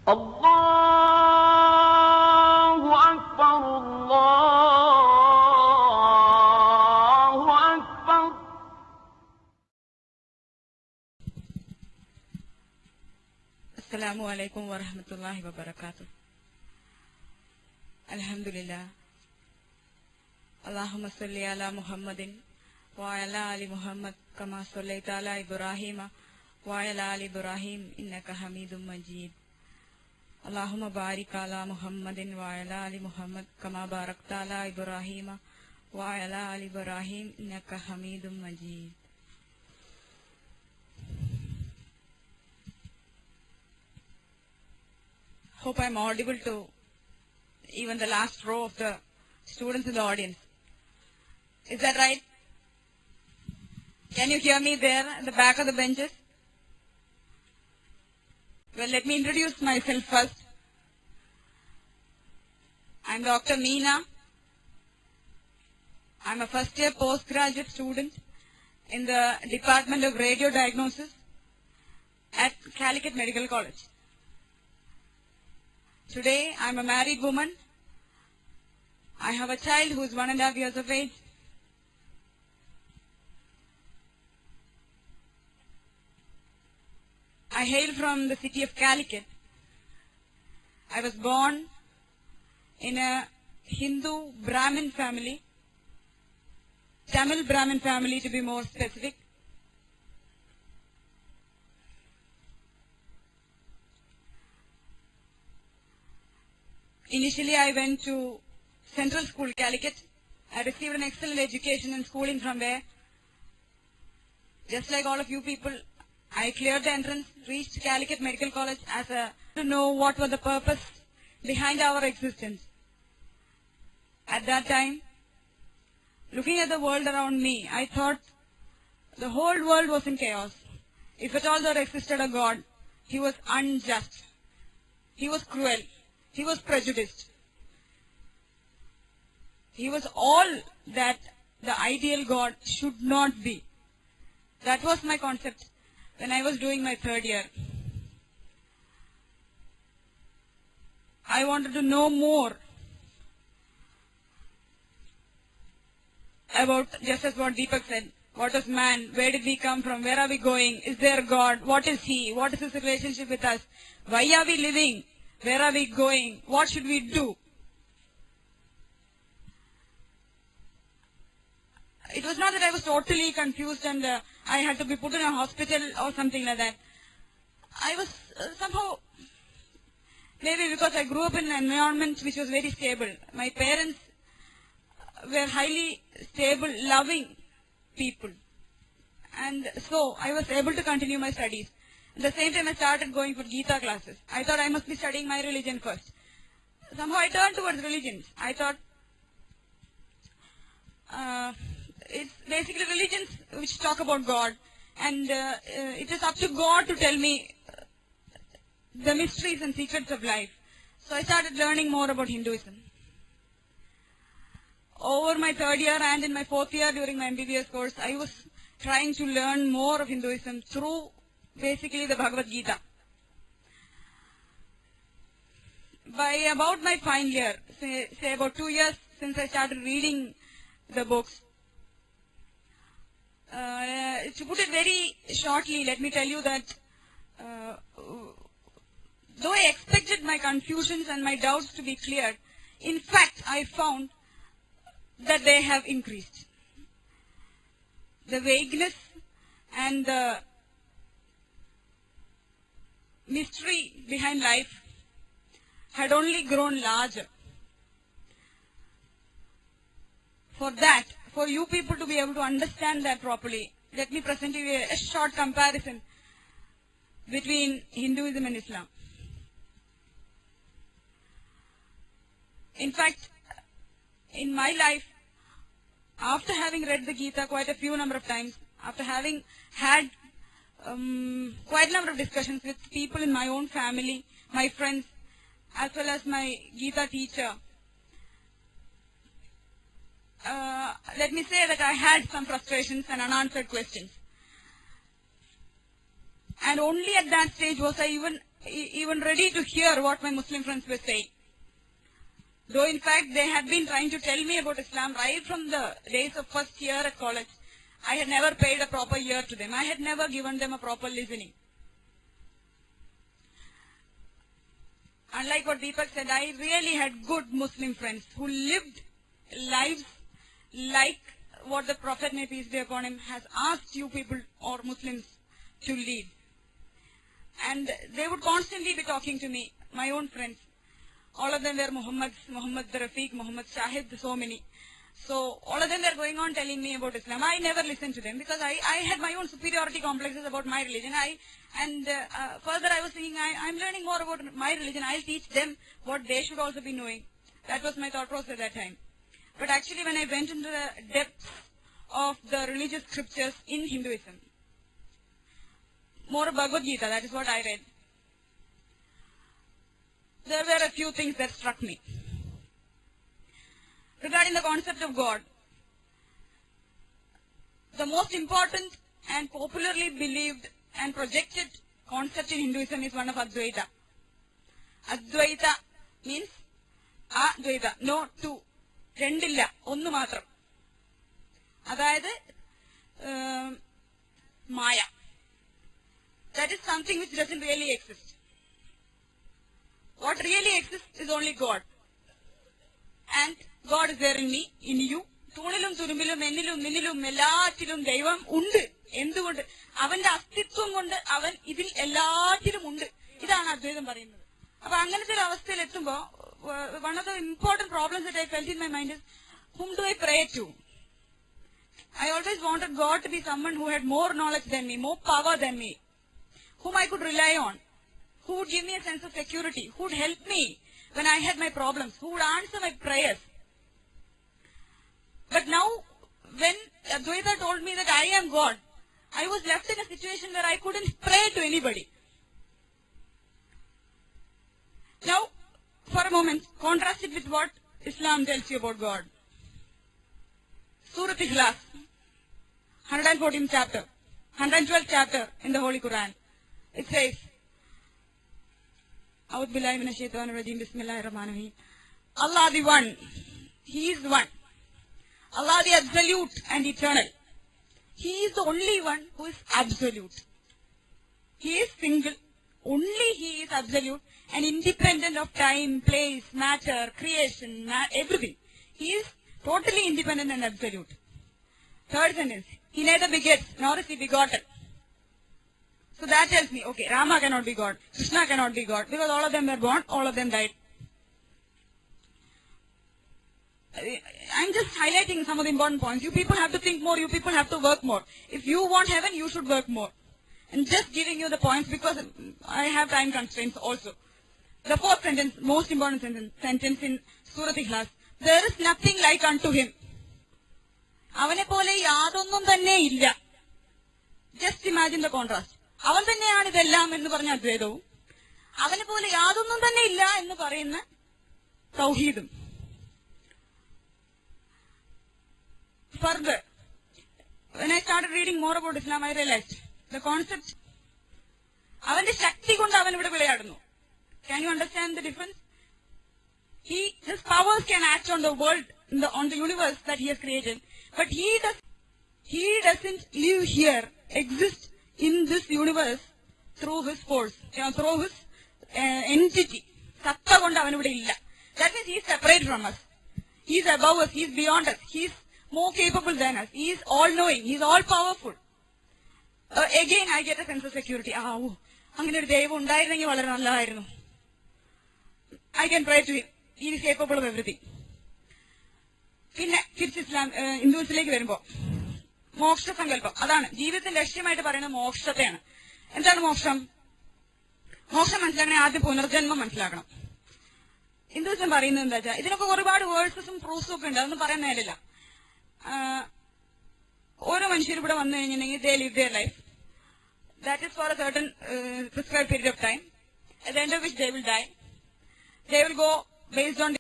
الله أكبر الله أكبر. Assalamu alaikum wa rahmatullahi wa barakatuh. Alhamdulillah. Allahumma salli ala Muhammadin wa ala ali Muhammad kama sallaita ala Ibrahim wa ala ali Ibrahim innaka Hamidum Majid. Allahumma barik ala Muhammadin wa ala ali Muhammad kama barakta ala Ibrahim wa ala ali Ibrahim innaka Hamidum Majid. Hope I'm audible to even the last row of the students in the audience. Is that right? Can you hear me there at the back of the benches? Well, let me introduce myself first. I'm Dr. MEENA. I'm a first year postgraduate student in the Department of Radio Diagnosis at Calicut Medical College. Today, I'm a married woman. I have a child who is 1.5 years of age. I hail from the city of Calicut. I was born in a Hindu Brahmin family, Tamil Brahmin family to be more specific. Initially, I went to Central School, Calicut. I received an excellent education and schooling from there. Just like all of you people, I cleared the entrance, reached Calicut Medical College to know what was the purpose behind our existence. At that time, looking at the world around me, I thought the whole world was in chaos. If at all there existed a God, he was unjust. He was cruel. He was prejudiced. He was all that the ideal God should not be. That was my concept when I was doing my third year. I wanted to know more about, just as what Deepak said, what is man, where did we come from, where are we going, is there God, what is he, what is his relationship with us, why are we living, where are we going, what should we do. It was not that I was totally confused and I had to be put in a hospital or something like that. I was somehow, maybe because I grew up in an environment which was very stable. My parents were highly stable, loving people. And so I was able to continue my studies. At the same time, I started going for Gita classes. I thought I must be studying my religion first. Somehow I turned towards religions. I thought it's basically religions which talk about God, and it is up to God to tell me the mysteries and secrets of life. So I started learning more about Hinduism. Over my third year and in my fourth year during my MBBS course, I was trying to learn more of Hinduism through basically the Bhagavad Gita. By about my final year, say about 2 years since I started reading the books, to put it very shortly, let me tell you that though I expected my confusions and my doubts to be cleared, in fact I found that they have increased. The vagueness and the mystery behind life had only grown larger. For that, for you people to be able to understand that properly, let me present you a short comparison between Hinduism and Islam. In fact, in my life, after having read the Gita quite a few number of times, after having had quite a number of discussions with people in my own family, my friends, as well as my Gita teacher, let me say that I had some frustrations and unanswered questions. And only at that stage was I even even ready to hear what my Muslim friends were saying. Though in fact they had been trying to tell me about Islam right from the days of first year at college. I had never paid a proper ear to them. I had never given them a proper listening. Unlike what Deepak said, I really had good Muslim friends who lived lives like what the Prophet, may peace be upon him, has asked you people or Muslims to lead. And they would constantly be talking to me, my own friends. All of them were Muhammad the Rafiq, Muhammad Shahid, so many. So all of them were going on telling me about Islam. I never listened to them because I had my own superiority complexes about my religion. Further I was thinking, I'm learning more about my religion. I'll teach them what they should also be knowing. That was my thought process at that time. But actually when I went into the depths of the religious scriptures in Hinduism, more Bhagavad Gita, that is what I read, there were a few things that struck me. Regarding the concept of God, the most important and popularly believed and projected concept in Hinduism is one of Advaita. Advaita means Advaita, no two, രണ്ടില്ല, ഒന്ന് മാത്രം. അതായത് Maya. That is something which doesn't really exist. What really exists is only God. And God is there in me, in you. തൂണിലും തുരുമ്പിലും എന്നിലും നിന്നിലും എല്ലാറ്റിലും ദൈവം ഉണ്ട്. എന്തുകൊണ്ട്? അവന്റെ അസ്തിത്വം കൊണ്ട് അവൻ ഇതിൽ എല്ലാറ്റിലും ഉണ്ട്. ഇതാണ് അദ്വൈതം പറയുന്നത്. അപ്പൊ അങ്ങനത്തെ ഒരു അവസ്ഥയിൽ എത്തുമ്പോ one of the important problems that I felt in my mind is, whom do I pray to? I always wanted God to be someone who had more knowledge than me, more power than me, whom I could rely on, who would give me a sense of security, who would help me when I had my problems, who would answer my prayers. But now, when Advaita told me that I am God, I was left in a situation where I couldn't pray to anybody. Now, for a moment, contrast it with what Islam tells you about God. Surah Ikhlas, 114th chapter, 112th chapter in the Holy Quran. It says, A'udhu billahi minash shaitanir rajeem, bismillahir rahmanir rahim. Allah the One, He is one. Allah the Absolute and Eternal. He is the only one who is absolute. He is single. Only He is absolute and independent of time, place, matter, creation, everything. He is totally independent and absolute. Third sentence, He neither begets nor is He begotten. So that tells me, okay, Rama cannot be God, Krishna cannot be God, because all of them were born, all of them died. I'm just highlighting some of the important points. You people have to think more, you people have to work more. If you want heaven, you should work more. And just giving you the points because I have time constraints also. The fourth sentence, most important sentence in Surah Ikhlas, there is nothing like unto Him. അവനെ പോലെ യാതൊന്നും തന്നെ ഇല്ല. Just imagine the contrast. അവൻ തന്നെയാണ് ഇതെല്ലാം എന്ന് പറഞ്ഞ അദ്വൈതവും, അവനെ പോലെ യാതൊന്നും തന്നെ ഇല്ല എന്ന് പറയുന്ന തൗഹീദും. Further, when I started reading more about Islam, I realized the concept, അവന്റെ ശക്തി കൊണ്ട് അവൻ ഇവിടെ വിളയാടുന്നു. Can you understand the difference? His powers can act on the world, on the universe that He has created, but He doesn't live here, exist in this universe through His force, through His entity. സത്ത കൊണ്ട് അവൻ ഇവിടെ ഇല്ല. That means He is separate from us. He is above us. He is beyond us. He is more capable than us. He is all-knowing. He is all-powerful. Again, I get a sense of security. അങ്ങനെ ഒരു ദൈവം ഉണ്ടായിരുന്നെങ്കിൽ വളരെ നല്ലതായിരുന്നു. I can pray to Him. He is capable of everything. പിന്നെ തിരിച്ച് ഹിന്ദുസിലേക്ക് വരുമ്പോ മോക്ഷ സങ്കല്പം, അതാണ് ജീവിതത്തിന്റെ ലക്ഷ്യമായിട്ട് പറയുന്നത് മോക്ഷത്തെയാണ്. എന്താണ് മോക്ഷം? മോക്ഷം മനസ്സിലാക്കണേ ആദ്യം പുനർജന്മം മനസ്സിലാക്കണം. ഹിന്ദുസം പറയുന്നത് എന്താ വെച്ചാൽ, ഇതിനൊക്കെ ഒരുപാട് വേഴ്സസും പ്രൂഫ്സും ഒക്കെ ഉണ്ട്, അതൊന്നും പറയാൻ നേരില്ല. ഓരോ മനുഷ്യരും ഇവിടെ വന്നു കഴിഞ്ഞിട്ടുണ്ടെങ്കിൽ they live their life. That is for a certain prescribed period of time, at the end of which they will die. They will go based on